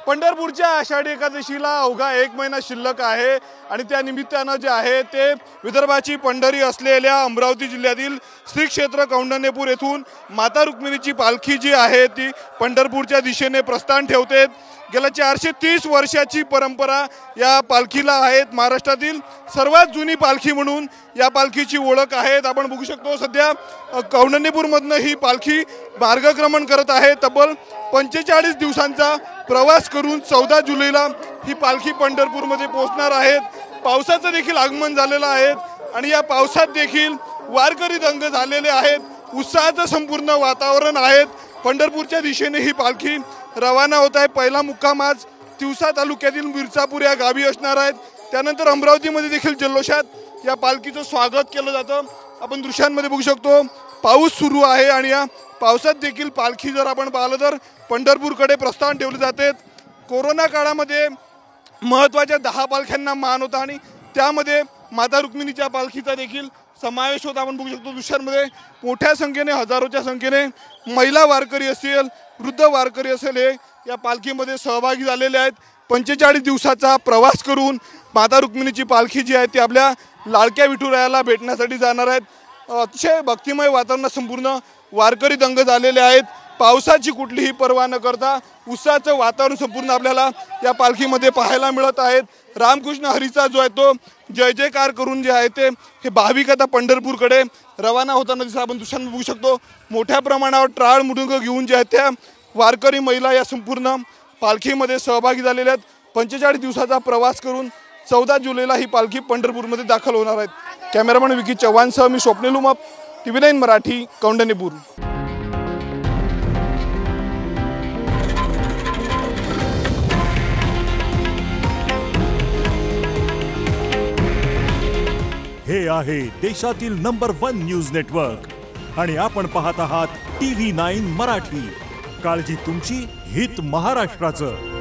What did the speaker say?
पंढरपूरच्या आषाढी एकादशीला अवघा 1 महिना शिल्लक आहे आणि त्या निमित्तानं जे आहे ते विदर्भाची पंढरी असलेल्या अमरावती जिल्ह्यातील श्री क्षेत्र कौंडण्यपूर येथून माता रुक्मिणीची पालखी जी आहे ती पंढरपूरच्या दिशेने प्रस्थान ठेवते। गेल्या 430 वर्षाची परंपरा या पालखीला आहेत। महाराष्ट्रातील सर्वात जुनी पालखी म्हणून या पालखीची ओळख आहे। आपण बघू शकतो सध्या कौंडण्यपूरमधनं ही पालखी मार्गक्रमण करत आहे। तब्बल 45 दिवसांचा प्रवास करून 14 जुलैला ही पालखी पंढरपूरमध्ये पोहोचणार आहे। पावसाचं देखील आगमन झालेलं आहे आणि या पावसात देखील वारकरी दंग झालेले आहेत। उत्साहाचं संपूर्ण वातावरण आहे। पंढरपूरच्या दिशेने ही पालखी रवाना होत आहे। पहिला मुक्काम आज तिवसा तालुक्यातील मिरचापूर या गावी असणार आहे। त्यानंतर अमरावतीमध्ये देखील जल्लोषात या पालखीचं स्वागत केलं जातं। आपण दृश्यांमध्ये बघू शकतो पाऊस सुरू आहे आणि या पावसात देखील पालखी जर आपण पाहिलं तर पंढरपूरकडे प्रस्थान ठेवले जाते। कोरोना काळामध्ये महत्त्वाच्या 10 पालख्यांना मान होता आणि त्यामध्ये माता रुक्मिणीच्या पालखीचा देखील समावेश होता। आपण बघू शकतो दृश्यांमध्ये मोठ्या संख्येने हजारोच्या संख्येने महिला वारकरी असेल वृद्ध वारकरी असेल हे या पालखीमध्ये सहभागी झालेले आहेत। 45 दिवसाचा प्रवास करून माता रुक्मिणीची पालखी जी आहे ती आपल्या लाडक्या विठुरायाला भेटण्यासाठी जाणार आहेत। अतिशय भक्तिमय वातावरण संपूर्ण वारकरी दंग झालेले आहेत। पावसाची कुठलीही पर्वा न करता उत्साहाचं वातावरण संपूर्ण आपल्याला या पालखीमध्ये पाहायला मिळत आहेत। रामकृष्ण हरीचा जो आहे तो जय जयकार करून जे आहे ते हे भाविक आता पंढरपूरकडे रवाना होताना दिसत आपण दृश्यांमध्ये बघू शकतो। मोठ्या प्रमाणावर टाळ मृदुंग घेऊन जे आहेत त्या वारकरी महिला या संपूर्ण पालखीमध्ये सहभागी झालेल्या आहेत। 45 दिवसाचा प्रवास करून 14 जुलैला ही पालखी पंढरपूरमध्ये दाखल होणार आहेत। कॅमेरामन विकी चव्हाणसह मी स्वप्नील उमाप, TV9 मराठी, कौंडण्यपूर। हे आहे देशातील नंबर 1 न्यूज नेटवर्क आणि आपण पाहत आहात TV9 मराठी। काळजी तुमची, हित महाराष्ट्राचं।